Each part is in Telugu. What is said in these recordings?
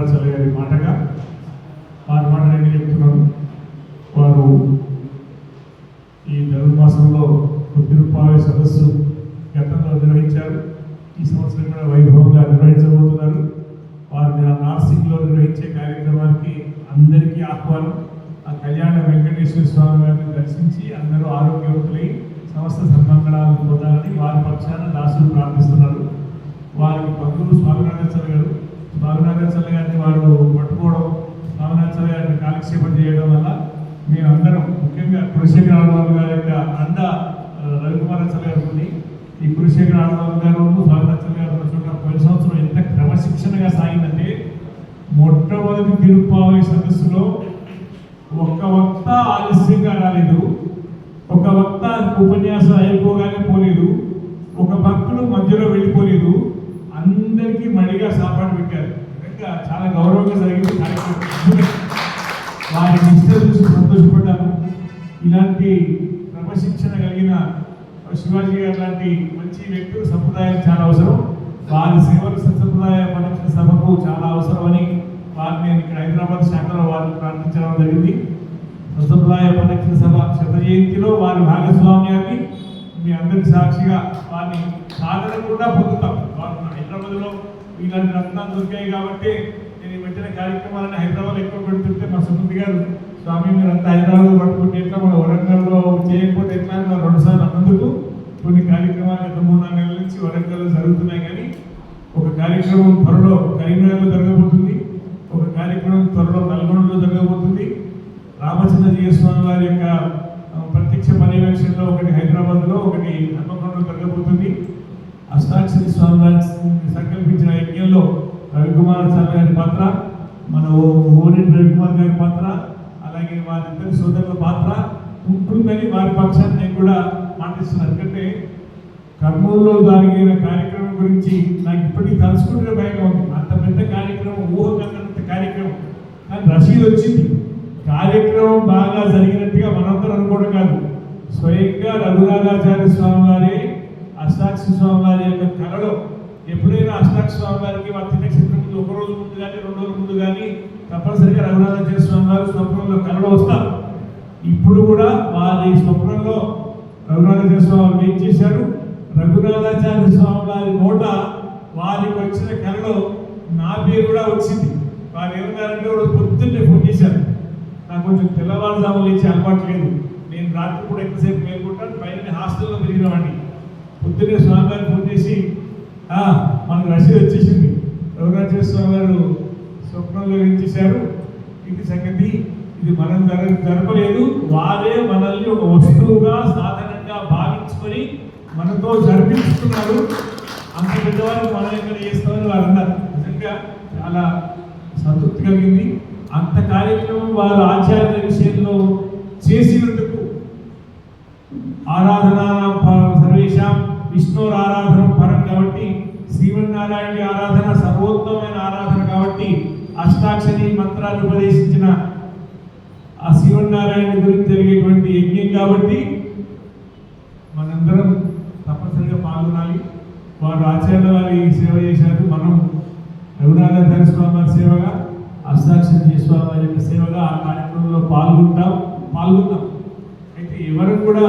రఘుకుమారాచార్య గారి మాటగా వారి మాట నేను చెప్తున్నాను. వారు ఈ ధనుర్మాసంలో తిరుప్పావే సదస్సు గతంలో నిర్వహించారు. ఈ సంవత్సరం కూడా వైభవంగా నిర్వహించబోతున్నారు. వారు నార్సింగ్లో నిర్వహించే కార్యక్రమానికి అందరికీ ఆహ్వానం. ఆ కళ్యాణ వెంకటేశ్వర స్వామి గారిని దర్శించి అందరూ ఆరోగ్యవంతులై సమస్త సన్మంగళాలను పొందాలని వారి పక్షాన దాసులు ప్రార్థిస్తున్నారు. వారికి బంధువులు స్వామినాథాచార్య గారు, స్వామినాథాచార్య గారిని వాళ్ళు పట్టుకోవడం, స్వామినాథాచార్య గారిని కాలక్షేపం చేయడం వల్ల మేమందరం ముఖ్యంగా కులశేఖర ఆళ్వార్ గారి యొక్క అండ రఘుకుమారాచార్య గారు ఉంది. ఈ కులశేఖర ఆళ్వార్ గారు స్వామినాథాచార్య గారు చూడడం పోయిన సంవత్సరం ఎంత క్రమశిక్షణగా సాగిందంటే, మొట్టమొదటి తిరుప్పావై సదస్సులో ఒక్క వక్త ఆలస్యంగా రాలేదు, ఒక వక్త ఉపన్యాసం అయిపోగానే పోలేదు, ఒక భక్తుడు మధ్యలో వెళ్ళిపోలేదు, అందరికీ మడిగా సాపాటు పెట్టారు. ఇంకా చాలా గౌరవంగా జరిగింది కార్యక్రమం. వారి నిష్ఠ చూసి సంతోషపడ్డాను. ఇలాంటి క్రమశిక్షణ కలిగిన శివాజీ గారు లాంటి మంచి వ్యక్తులు సంప్రదాయం చాలా అవసరం. వారి సేవలు సంప్రదాయ పరిరక్షణ సభకు చాలా అవసరమని వారిని నేను ఇక్కడ హైదరాబాద్ శాఖలో వారిని ప్రార్థించడం జరిగింది. సంప్రదాయ పరిరక్షణ సభ శత జయంతిలో వారి భాగస్వామ్యాన్ని మీ అందరి సాక్షిగా వారిని సాధన కూడా పొందుతాం. హైదరాబాద్లో ఇలాంటి రత్నాలు దొరికాయి కాబట్టి నేను ఈ మధ్యన కార్యక్రమాలను హైదరాబాద్ ఎక్కువ పెడుతుంటే మా సుమతి గారు, స్వామి మీరంతా హైదరాబాద్ పట్టుకుంటే ఎట్లా, మన వరంగల్లో చేయకపోతే ఎట్లా, 2 సార్లు అన్నందుకు కొన్ని కార్యక్రమాలు గత 3-4 నెలల నుంచి వరంగల్లో జరుగుతున్నాయి. కానీ ఒక కార్యక్రమం త్వరలో కరీంనగర్లో జరగబోతుంది, ఒక కార్యక్రమం త్వరలో నల్గొండలో జరగబోతుంది. రామచంద్రజీయ స్వామి వారి యొక్క ప్రత్యక్ష పర్యవేక్షణలో ఒకటి హైదరాబాద్లో, ఒకటి హన్మకొండలో జరగబోతుంది. అష్టాక్షరి స్వామి వారిని సంకల్పించిన యజ్ఞంలో రవికుమారాచార్య గారి పాత్ర, మన ఓరెడ్డి రవికుమార్ గారి పాత్ర, అలాగే వారిద్దరి సోదరుల పాత్ర ఉంటుందని వారి పక్షాన్ని నేను కూడా మాటిస్తున్నాను. ఎందుకంటే కర్నూలులో జరిగిన కార్యక్రమం గురించి నాకు ఇప్పటికీ తలుచుకుంటే భయంగా ఉంది. అంత పెద్ద కార్యక్రమం, ఊహకంత కార్యక్రమం, కానీ రసీదు వచ్చింది. కార్యక్రమం బాగా జరిగినట్టుగా మనందరం అనుకోవడం కాదు, స్వయంగా రఘునాథాచార్య స్వామి వారి అష్టాక్షరి స్వామి వారి యొక్క కళలో ఎప్పుడైనా అష్టాక్షరి స్వామి వారికి వారి తినక్షత్రం ముందు 1 రోజు ముందు కానీ 2 రోజుల ముందు కానీ తప్పనిసరిగా రఘునాథాచార్య స్వామి వారు స్వప్నంలో కళలో వస్తారు. ఇప్పుడు కూడా వారి స్వప్నంలో రఘునాథాచార్య స్వామి వారు ఏం చేశారు, రఘునాథాచార్య స్వామి వారి నోట వారికి వచ్చిన కళలో నా పేరు కూడా వచ్చింది. వారు ఏమన్నారంటే పొద్దున్నే ఫోన్ చేశారు. నాకు కొంచెం తెల్లవారుజాములు లేచే అలవాటు లేదు, నేను రాత్రి కూడా ఎక్కువసేపు మేల్కుంటాను, పైన హాస్టల్లో తిరిగినవాడిని. పొద్దున్నే స్వామి గారు ఫోన్ చేసి మనకు రసీదు వచ్చేసింది, రఘునాథాచార్య స్వామి గారు స్వప్నంలో ఏం చేశారు, ఇది సంగతి, ఇది మనం జరపలేదు, వారే మనల్ని ఒక వస్తువుగా సాధనంగా భావించుకొని మనతో జరిపించుకున్నారు, అంత పెద్దవారు మనం ఎక్కడ చేస్తామని వారు అన్నారు. నిజంగా చాలా సంతృప్తి కలిగింది. అంత కార్యక్రమం వారు ఆచార్య విషయంలో చేసినందుకు ఆరాధన సర్వేషాం విష్ణువుల ఆరాధన పరం కాబట్టి, శ్రీమన్నారాయణ ఆరాధన సర్వోత్తమైన ఆరాధన కాబట్టి, అష్టాక్షరి మంత్రాన్ని ఉపదేశించిన ఆ శ్రీమన్నారాయణ గురించి జరిగేటువంటి యజ్ఞం కాబట్టి మనందరం తప్పనిసరిగా పాల్గొనాలి. వారు ఆచార్యుల వారి సేవ చేశారు, మనం రఘునాథాచార్య స్వామి వారి సేవగా, అష్టాక్షరి స్వామి వారి యొక్క సేవగా ఆ కార్యక్రమంలో పాల్గొందాం. అయితే ఎవరు కూడా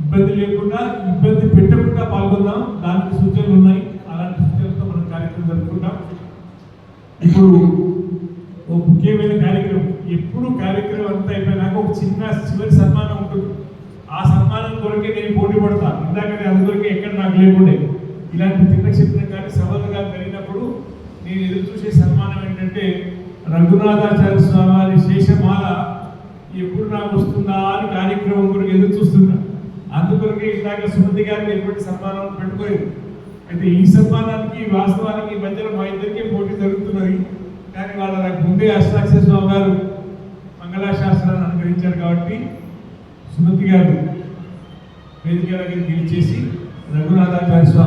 ఇబ్బంది లేకుండా, ఇబ్బంది పెట్టకుండా పాల్గొందాం. దానికి సూచనలు ఉన్నాయి, అలాంటి సూచనలతో మనం కార్యక్రమం జరుపుకుంటాం. ఇప్పుడు ఒక ముఖ్యమైన కార్యక్రమం, ఎప్పుడు కార్యక్రమం అంతా అయిపోయినాక ఒక చిన్న చివరి సన్మానం ఉంటుంది. ఆ సన్మానం కొరకే నేను పోటీ పడతాను. ఇందాక అందుకొరకే ఎక్కడ నాకు లేకుండే. ఇలాంటి తిన్నక్షేత్రం కానీ సభలు కానీ జరిగినప్పుడు నేను ఎదురు చూసే సన్మానం ఏంటంటే, రఘునాథాచార్య స్వామి వారి శేషమాల ఎప్పుడు నాకు వస్తుందా అని కార్యక్రమం కొరకు ఎదురు చూస్తున్నా. అందుకొరకే ఇందాక సుమతి గారికి ఎటువంటి సన్మానం పెట్టుకోలేదు. అయితే ఈ సన్మానానికి వాస్తవానికి మధ్యలో మా ఇద్దరికి పోటీ జరుగుతున్నది. కానీ వాళ్ళు నాకు ముందే అష్టాక్షరి స్వామి గారు మంగళాశాస్త్రాన్ని అనుగ్రహించారు కాబట్టి సుమతి గారు వేదిక దగ్గరికి గెలిచేసి రఘునాథాచార్య స్వామి